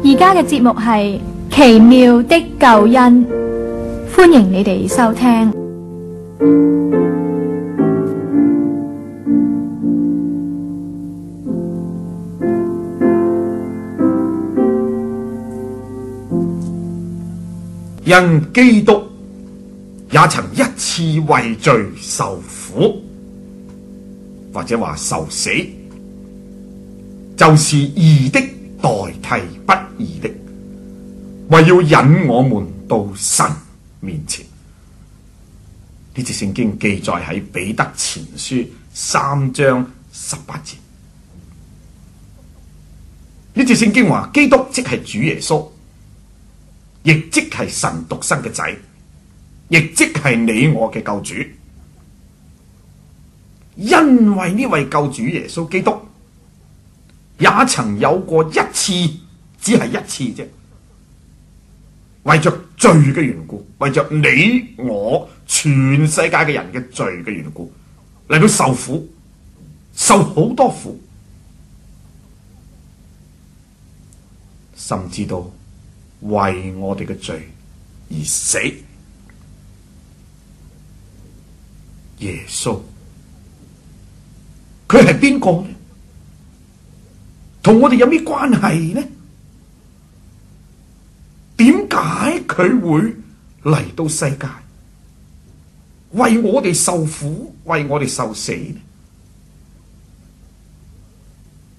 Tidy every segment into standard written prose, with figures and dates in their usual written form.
而家嘅節目係奇妙的救恩，歡迎你哋收聽。因基督也曾一次為罪受苦，或者話受死，就是義的代替不義的，為要引我們到神面前。呢節聖經記載喺彼得前書3章18節。呢節聖經話基督即係主耶穌，亦即係神獨生嘅仔，亦即係你我嘅救主。因為呢位救主耶穌基督也曾有過一次，只係一次啫，為着罪嘅緣故，為着你我全世界嘅人嘅罪嘅緣故，嚟到受苦，受好多苦，甚至到為我哋嘅罪而死。耶穌佢係邊個呢？同我哋有咩關係呢？點解佢會嚟到世界，為我哋受苦，為我哋受死呢？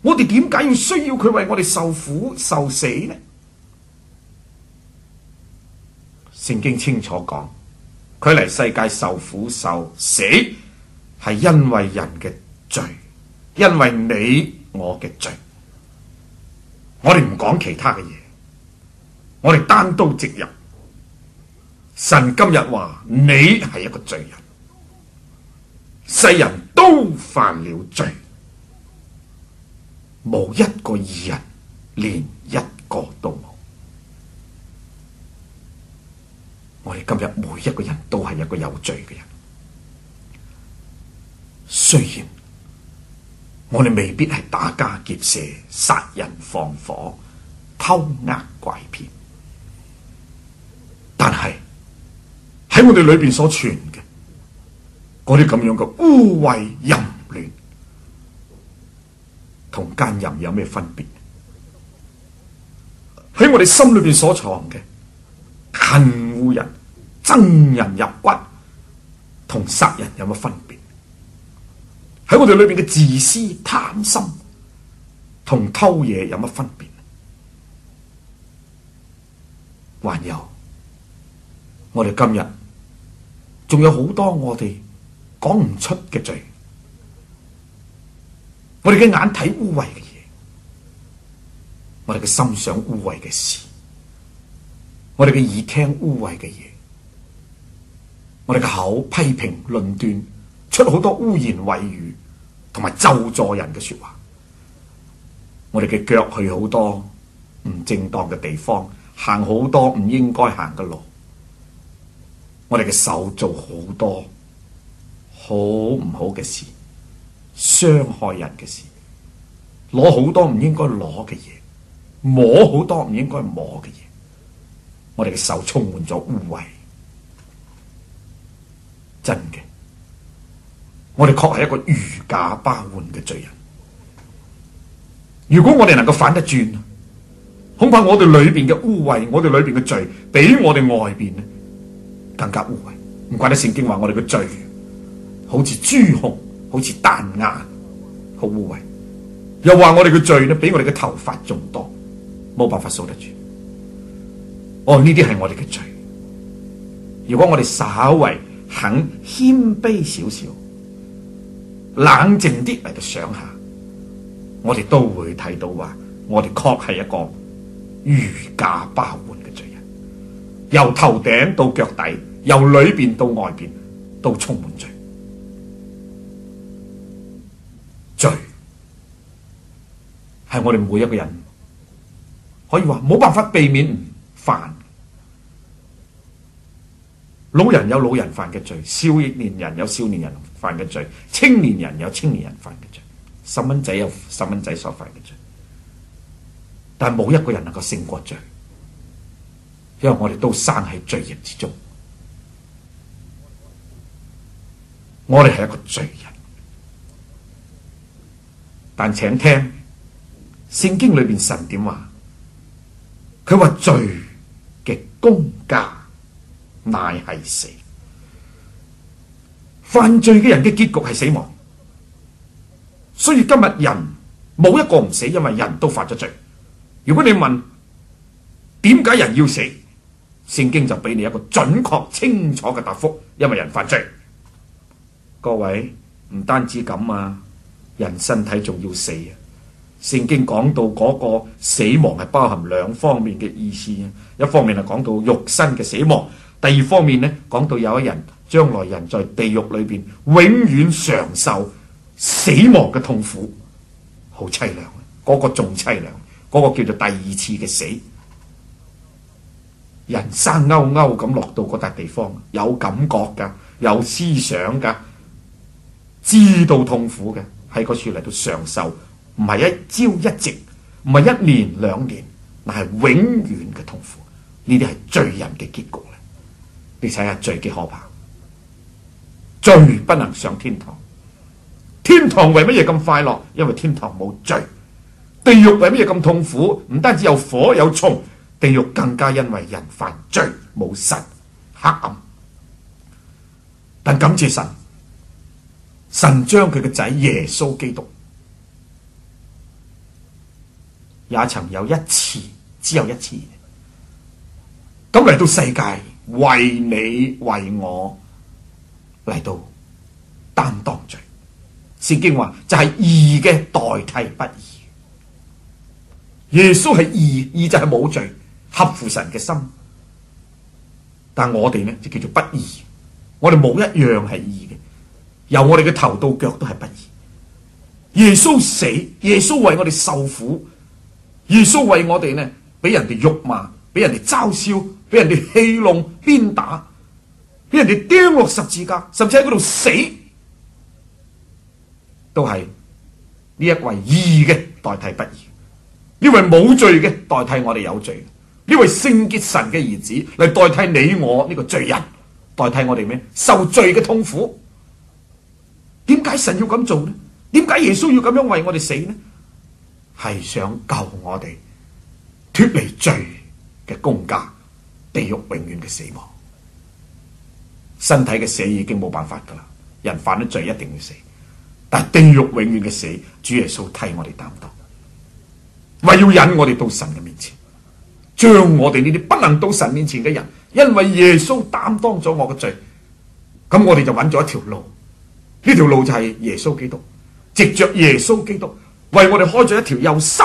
我哋點解要需要佢為我哋受苦受死呢？聖經清楚講，佢嚟世界受苦受死，係因為人嘅罪，因為你我嘅罪。我哋唔講其他嘅嘢，我哋單刀直入。神今日話你係一個罪人，世人都犯了罪，冇一個義人，連一個都冇。我哋今日每一個人都係一個有罪嘅人，雖然我哋未必係打家劫舍、殺人放火、偷呃拐騙，但係喺我哋裏邊所存嘅嗰啲咁樣嘅污穢淫亂，同奸淫有咩分別？喺我哋心裏邊所藏嘅恨惡人、憎人入骨，同殺人有乜分別？喺我哋裏邊嘅自私貪心同偷嘢有乜分別？還有我哋今日仲有好多我哋講唔出嘅罪，我哋嘅眼睇污穢嘅嘢，我哋嘅心想污穢嘅事，我哋嘅耳聽污穢嘅嘢，我哋嘅口批評論斷，出好多污言穢語同埋咒詛人嘅說話，我哋嘅腳去好多唔正當嘅地方，行好多唔應該行嘅路，我哋嘅手做好多好唔好嘅事，傷害人嘅事，攞好多唔應該攞嘅嘢，摸好多唔應該摸嘅嘢，我哋嘅手充滿咗污穢。真嘅，我哋確係一個如假包換嘅罪人。如果我哋能夠反得轉，恐怕我哋裏邊嘅污穢，我哋裏邊嘅罪，比我哋外邊更加污穢。唔怪得聖經話我哋嘅罪好似朱紅，好似彈牙，好污穢。又話我哋嘅罪呢，比我哋嘅頭髮仲多，冇辦法數得住。哦，呢啲係我哋嘅罪。如果我哋稍為肯謙卑少少，冷靜啲嚟到想下，我哋都會睇到話，我哋確係一個如假包換嘅罪人，由頭頂到腳底，由裏邊到外邊，都充滿罪。罪係我哋每一個人可以話冇辦法避免唔犯。老人有老人犯嘅罪，少年人有少年人犯嘅罪，青年人有青年人犯嘅罪，細蚊仔有細蚊仔所犯嘅罪。但冇一個人能夠勝過罪，因為我哋都生喺罪孽之中，我哋係一個罪人。但請聽聖經裏邊神點話，佢話罪嘅工價乃係死，犯罪嘅人嘅結局係死亡。所以今日人冇一個唔死，因為人都犯咗罪。如果你問點解人要死，聖經就俾你一個準確清楚嘅答覆，因為人犯罪。各位，唔單止咁啊，人身體仲要死啊。聖經講到嗰個死亡係包含兩方面嘅意思啊，一方面係講到肉身嘅死亡，第二方面呢，講到有一人將來人在地獄裏邊永遠常受死亡嘅痛苦，好淒涼。嗰個仲淒涼，嗰個叫做第二次嘅死。人生勾勾咁落到嗰笪地方，有感覺噶，有思想噶，知道痛苦嘅，喺嗰處嚟到承受，唔係一朝一夕，唔係一年兩年，但係永遠嘅痛苦。呢啲係罪人嘅結局咧。你睇下罪幾可怕，罪不能上天堂。天堂為乜嘢咁快樂？因為天堂冇罪。地獄為乜嘢咁痛苦？唔單止有火有蟲，地獄更加因為人犯罪，冇神，黑暗。但感謝神，神將佢嘅仔耶穌基督也曾有一次，只有一次，咁嚟到世界，為你為我嚟到擔當罪。聖經話就係義嘅代替不義。耶穌係義，義就係冇罪，合乎神嘅心。但我哋呢就叫做不義，我哋冇一樣係義嘅，由我哋嘅頭到腳都係不義。耶穌死，耶穌為我哋受苦，耶穌為我哋呢俾人哋辱罵，俾人哋嘲笑，俾人哋戲弄鞭打，俾人哋釘落十字架，甚至喺嗰度死，都係呢一位義嘅代替不義，呢位冇罪嘅代替我哋有罪，呢位聖潔神嘅兒子嚟代替你我呢個罪人，代替我哋咩？受罪嘅痛苦。點解神要咁做呢？點解耶穌要咁樣為我哋死呢？係想救我哋脫離罪嘅工價，地獄永遠嘅死亡。身體嘅死已經冇辦法噶啦，人犯咗罪一定要死，但地獄永遠嘅死，主耶穌替我哋擔當，為要引我哋到神嘅面前，將我哋呢啲不能到神面前嘅人，因為耶穌擔當咗我嘅罪，咁我哋就揾咗一條路，呢條路就係耶穌基督，藉着耶穌基督為我哋開咗一條又新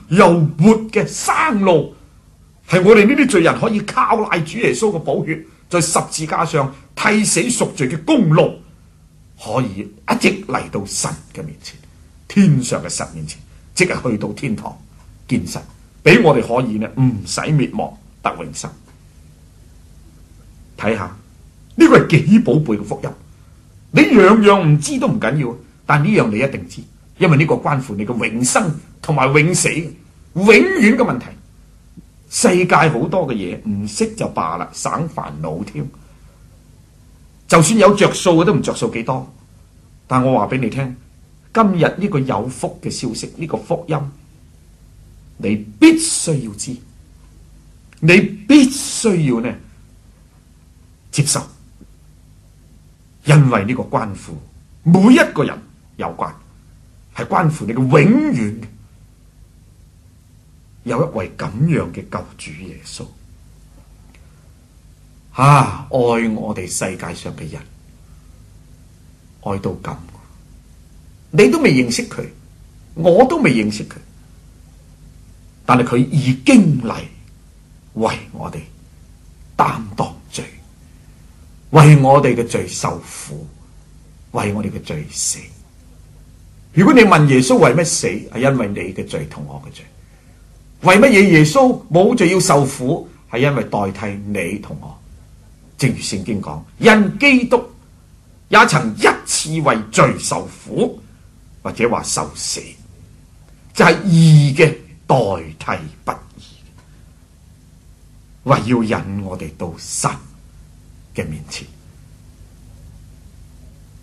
又活嘅生路，係我哋呢啲罪人可以靠賴主耶穌嘅寶血，在十字架上替死贖罪嘅公路，可以一直嚟到神嘅面前，天上嘅神面前，即係去到天堂見神，俾我哋可以呢唔使滅亡得永生。睇下呢個係幾寶貝嘅福音，你樣樣唔知都唔緊要，但呢樣你一定知，因為呢個關乎你嘅永生同埋永死，永遠嘅問題。世界好多嘅嘢唔識就罷啦，省煩惱添。就算有着數嘅都唔着數幾多。但我話俾你聽，今日呢個有福嘅消息，呢個福音，你必須要知，你必須要呢接受，因為呢個關乎每一個人有關，係關乎你嘅永遠嘅。有一位咁樣嘅救主耶穌，愛我哋世界上嘅人，愛到咁，你都未認識佢，我都未認識佢，但係佢已經嚟為我哋擔當罪，為我哋嘅罪受苦，為我哋嘅罪死。如果你問耶穌為乜死，係因為你嘅罪同我嘅罪。為乜嘢耶穌冇罪要受苦？係因為代替你同我。正如聖經講，因基督也曾一次為罪受苦，或者話受死，就係義嘅代替不易，為要引我哋到神嘅面前，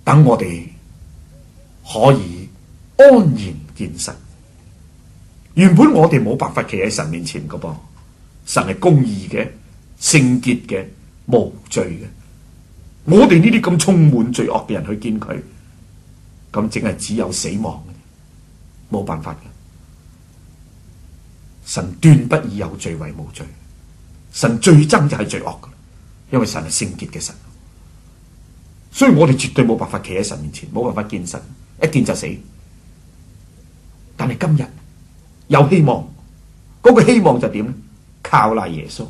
等我哋可以安然見神。原本我哋冇辦法企喺神面前噶噃，神係公義嘅、聖潔嘅、無罪嘅。我哋呢啲咁充滿罪惡嘅人去見佢，咁淨係只有死亡嘅，冇辦法嘅。神斷不以有罪為無罪，神最憎就係罪惡噶，因為神係聖潔嘅神，所以我哋絕對冇辦法企喺神面前，冇辦法見神，一見就死。但係今日有希望，嗰個希望就點呢？靠賴耶穌。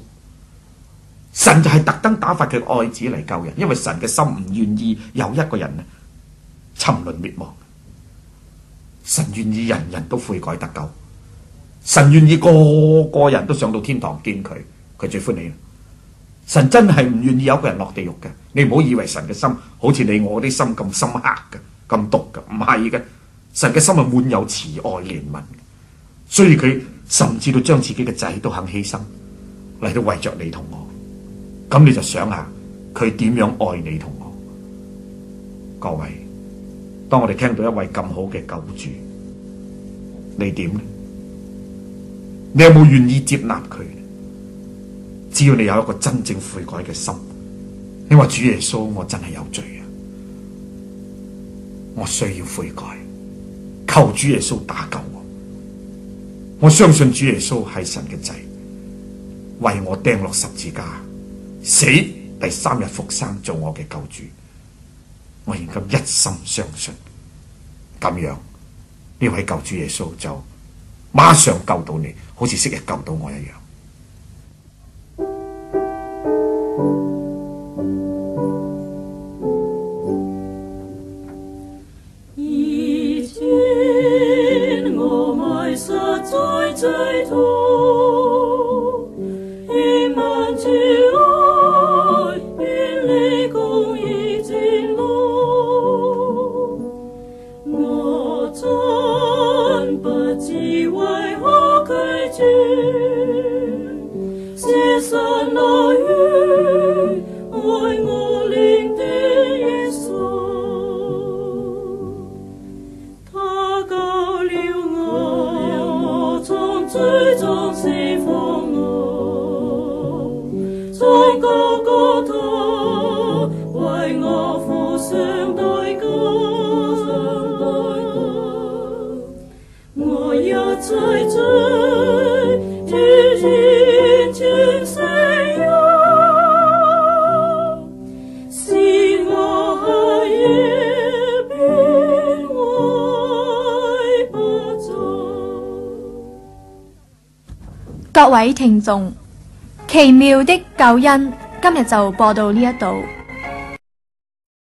神就係特登打發佢愛子嚟救人，因為神嘅心唔願意有一個人呢沉淪滅亡。神願意人人都悔改得救，神願意個個人都上到天堂見佢，佢最歡喜。神真係唔願意有個人落地獄嘅。你唔好以為神嘅心好似你我啲心咁深刻嘅、咁毒嘅，唔係嘅。神嘅心係滿有慈愛憐憫，所以佢甚至到將自己嘅仔都肯犧牲嚟到為着你同我。咁你就想下佢點樣愛你同我。各位，當我哋聽到一位咁好嘅救主，你點呢？你有冇願意接納佢？只要你有一個真正悔改嘅心，你話主耶穌，我真係有罪啊，我需要悔改，求主耶穌打救我。我相信主耶穌係神嘅仔，為我釘落十字架，死第3日復生做我嘅救主。我現今一心相信，咁樣呢位救主耶穌就馬上救到你，好似昔日救到我一樣。以前我迷失在罪途，希望主愛遠離公義正路，我真不知為何拒絕，寫信來於愛我靈的耶穌。最終釋放我，在各個他為我付上代價，我一切罪已完全承認，是我黑夜變為白晝。各位聽眾，奇妙的救恩今日就播到呢一度。